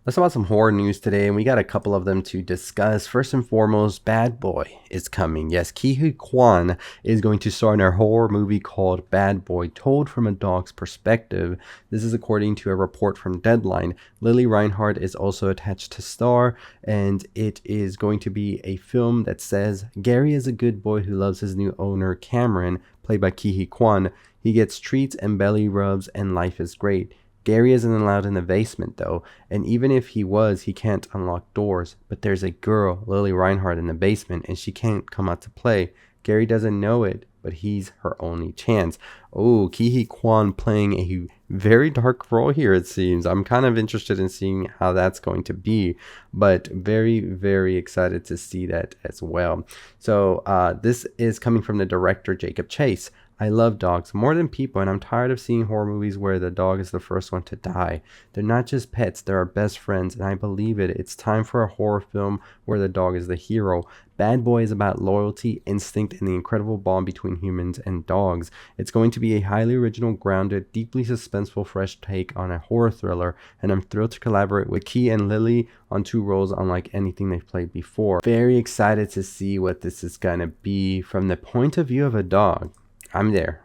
Let's talk about some horror news today, and we got a couple of them to discuss. First and foremost, Bad Boy is coming. Yes, Ki Kwan is going to star in a horror movie called Bad Boy, told from a dog's perspective. This is according to a report from Deadline. Lily Reinhardt is also attached to star, and it is going to be a film that says Gary is a good boy who loves his new owner, Cameron, played by Ki Kwan. He gets treats and belly rubs, and life is great. Gary isn't allowed in the basement though, and even if he was, he can't unlock doors. But there's a girl, Lily Reinhardt, in the basement, and she can't come out to play. Gary doesn't know it, but he's her only chance. Oh, Ki Kwan playing a very dark role here, it seems. I'm kind of interested in seeing how that's going to be, but very, very excited to see that as well. So this is coming from the director, Jacob Chase. I love dogs more than people, and I'm tired of seeing horror movies where the dog is the first one to die. They're not just pets, they're our best friends, and I believe it. It's time for a horror film where the dog is the hero. Bad Boy is about loyalty, instinct, and the incredible bond between humans and dogs. It's going to be a highly original, grounded, deeply suspenseful, fresh take on a horror thriller, and I'm thrilled to collaborate with Ki and Lily on two roles unlike anything they've played before. Very excited to see what this is going to be from the point of view of a dog. I'm there.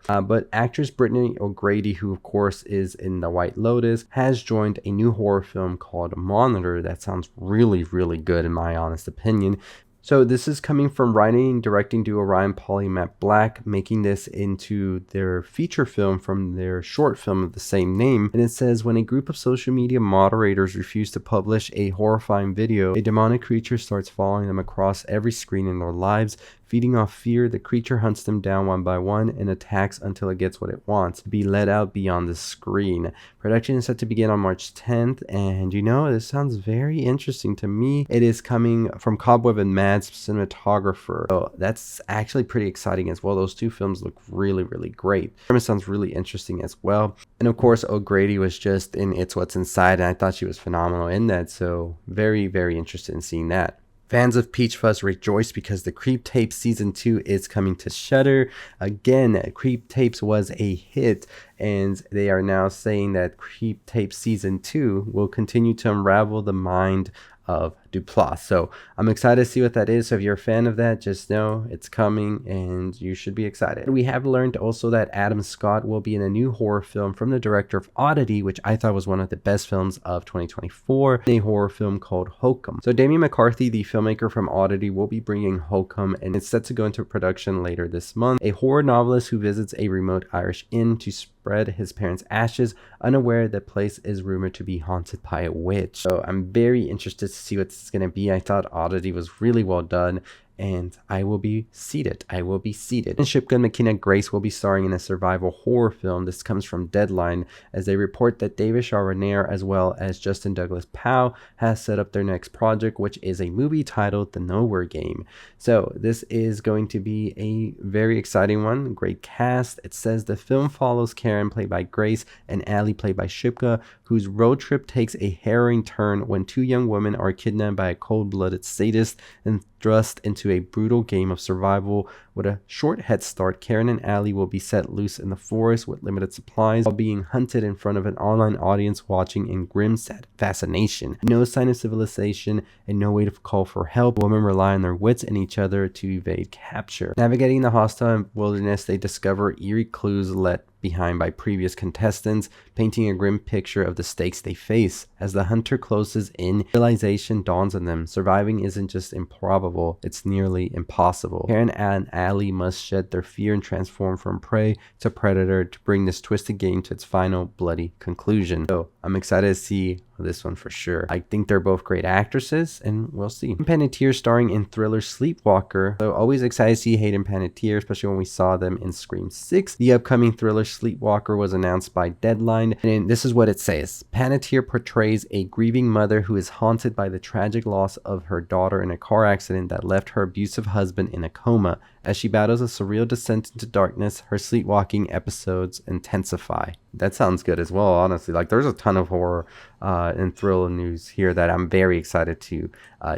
But actress Brittany O'Grady, who of course is in The White Lotus, has joined a new horror film called Monitor that sounds really, really good in my honest opinion. So this is coming from writing and directing duo Ryan Pauly and Matt Black, making this into their feature film from their short film of the same name. And it says, when a group of social media moderators refuse to publish a horrifying video, a demonic creature starts following them across every screen in their lives. Feeding off fear, the creature hunts them down one by one and attacks until it gets what it wants, to be let out beyond the screen. Production is set to begin on March 10th, and this sounds very interesting to me. It is coming from Cobweb and Mad's cinematographer, so that's actually pretty exciting as well. Those two films look really, really great. The premise sounds really interesting as well. And of course, O'Grady was just in It's What's Inside, and I thought she was phenomenal in that, so very, very interested in seeing that. Fans of Peach Fuzz rejoice because the Creep Tapes Season 2 is coming to Shudder. Again, Creep Tapes was a hit, and they are now saying that Creep Tapes Season 2 will continue to unravel the mind of Duplass. So I'm excited to see what that is. So if you're a fan of that, just know it's coming and you should be excited. We have learned also that Adam Scott will be in a new horror film from the director of Oddity, which I thought was one of the best films of 2024, a horror film called Hokum. So Damien McCarthy, the filmmaker from Oddity, will be bringing Hokum, and it's set to go into production later this month. A horror novelist who visits a remote Irish inn to spread his parents' ashes, unaware the place is rumored to be haunted by a witch. So I'm very interested to see what this is going to be. I thought Oddity was really well done, and I will be seated. And Shipka and McKenna Grace will be starring in a survival horror film. This comes from Deadline, as they report that David Shaw Raniere, as well as Justin Douglas Powell, has set up their next project, which is a movie titled The Nowhere Game. So this is going to be a very exciting one. Great cast. It says the film follows Karen, played by Grace, and Allie, played by Shipka, whose road trip takes a harrowing turn when two young women are kidnapped by a cold-blooded sadist and thrust into a brutal game of survival. With a short head start, Karen and Allie will be set loose in the forest with limited supplies while being hunted in front of an online audience watching in grim fascination. No sign of civilization and no way to call for help. Women rely on their wits and each other to evade capture. Navigating the hostile wilderness, they discover eerie clues left behind by previous contestants, painting a grim picture of the stakes they face. As the hunter closes in, realization dawns on them. Surviving isn't just improbable, it's nearly impossible. Karen and Allie must shed their fear and transform from prey to predator to bring this twisted game to its final bloody conclusion. So I'm excited to see this one for sure. I think they're both great actresses, and we'll see. Panettiere starring in thriller Sleepwalker. So always excited to see Hayden Panettiere, especially when we saw them in Scream 6. The upcoming thriller Sleepwalker was announced by Deadline, and this is what it says. Panettiere portrays a grieving mother who is haunted by the tragic loss of her daughter in a car accident that left her abusive husband in a coma. As she battles a surreal descent into darkness, her sleepwalking episodes intensify. That sounds good as well, honestly. Like, there's a ton of horror and thriller news here that I'm very excited to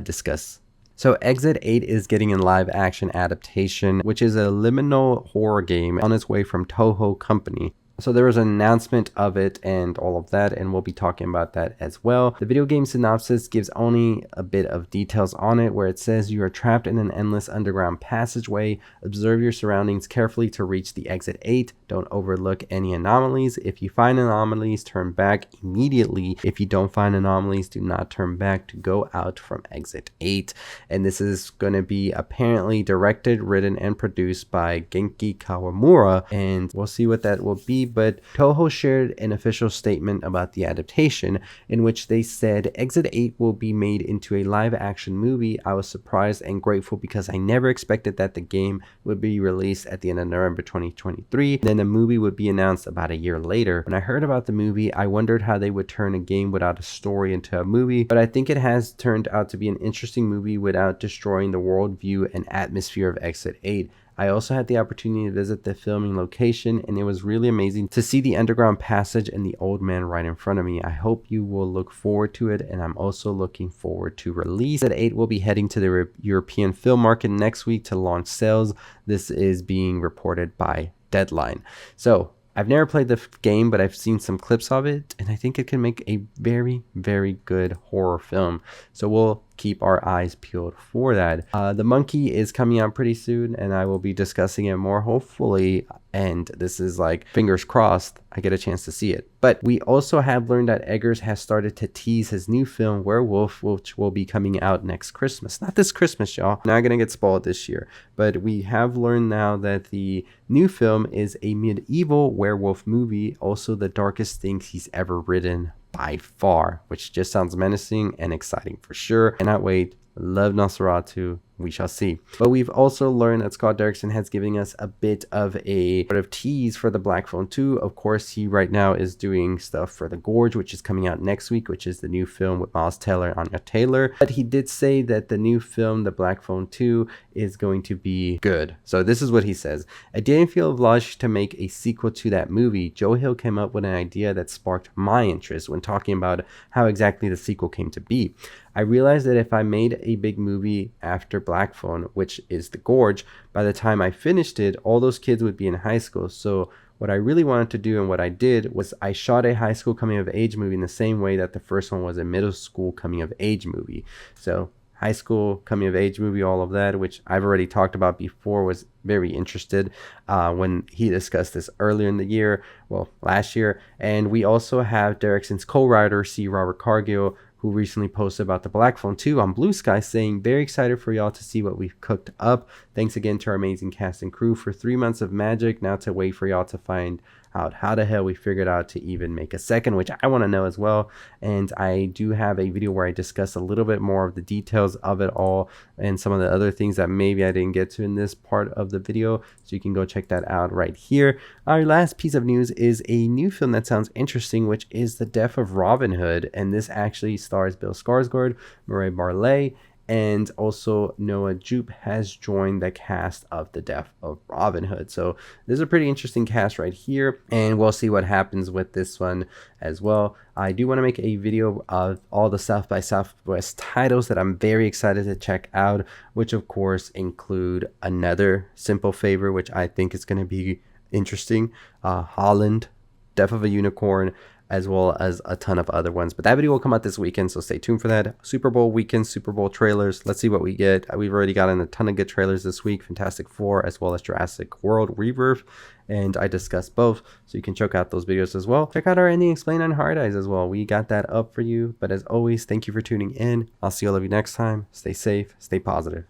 discuss. So Exit 8 is getting a live action adaptation, which is a liminal horror game on its way from Toho Company. So there was an announcement of it and all of that, and we'll be talking about that as well. The video game synopsis gives only a bit of details on it, where it says you are trapped in an endless underground passageway. Observe your surroundings carefully to reach the exit 8. Don't overlook any anomalies. If you find anomalies, turn back immediately. If you don't find anomalies, do not turn back to go out from exit 8. And this is going to be apparently directed, written, and produced by Genki Kawamura, and we'll see what that will be. But Toho shared an official statement about the adaptation in which they said Exit 8 will be made into a live action movie. I was surprised and grateful because I never expected that the game would be released at the end of November 2023. Then the movie would be announced about a year later. When I heard about the movie, I wondered how they would turn a game without a story into a movie, but I think it has turned out to be an interesting movie without destroying the worldview and atmosphere of Exit 8. I also had the opportunity to visit the filming location, and it was really amazing to see the underground passage and the old man right in front of me. I hope you will look forward to it, and I'm also looking forward to release. At 8 will be heading to the European film market next week to launch sales. This is being reported by Deadline. So I've never played the game, but I've seen some clips of it, and I think it can make a very, very good horror film. So we'll keep our eyes peeled for that. The Monkey is coming out pretty soon, and I will be discussing it more, hopefully, and this is like fingers crossed I get a chance to see it. But we also have learned that Eggers has started to tease his new film Werewolf, which will be coming out next Christmas. Not this Christmas, y'all. Not gonna get spoiled this year, but we have learned now that the new film is a medieval werewolf movie, also the darkest things he's ever written by far, which just sounds menacing and exciting for sure. Cannot wait. Love Nosferatu. We shall see. But we've also learned that Scott Derrickson has given us a bit of a sort of tease for the Black Phone 2. Of course, he right now is doing stuff for The Gorge, which is coming out next week, which is the new film with Miles Teller and Anya Taylor. But he did say that the new film, The Black Phone 2, is going to be good. So this is what he says. I didn't feel obliged to make a sequel to that movie. Joe Hill came up with an idea that sparked my interest when talking about how exactly the sequel came to be. I realized that if I made a big movie after Black Phone, which is The Gorge, by the time I finished it, all those kids would be in high school. So what I really wanted to do and what I did was I shot a high school coming of age movie in the same way that the first one was a middle school coming of age movie. So high school coming of age movie, all of that, which I've already talked about before, was very interested when he discussed this earlier in the year, well, last year. And we also have Derrickson's co-writer, C. Robert Cargill, who recently posted about the Black Phone 2 on Blue Sky, saying, very excited for y'all to see what we've cooked up. Thanks again to our amazing cast and crew for 3 months of magic. Now to wait for y'all to find out how the hell we figured out to even make a second, which I want to know as well. And I do have a video where I discuss a little bit more of the details of it all and some of the other things that maybe I didn't get to in this part of the video, so you can go check that out right here. Our last piece of news is a new film that sounds interesting, which is The Death of Robin Hood, and this actually stars Bill Skarsgård, Murray Bartlett, and also Noah Jupe has joined the cast of The Death of Robin Hood. So this is a pretty interesting cast right here, and we'll see what happens with this one as well. I do want to make a video of all the South by Southwest titles that I'm very excited to check out, which of course include another Simple Favor, which I think is going to be interesting, Holland, Death of a Unicorn, as well as a ton of other ones. But that video will come out this weekend, so stay tuned for that. Super Bowl weekend, Super Bowl trailers. Let's see what we get. We've already gotten a ton of good trailers this week. Fantastic Four, as well as Jurassic World Rebirth. And I discussed both, so you can check out those videos as well. Check out our ending explained on Hard Eyes as well. We got that up for you. But as always, thank you for tuning in. I'll see all of you next time. Stay safe, stay positive.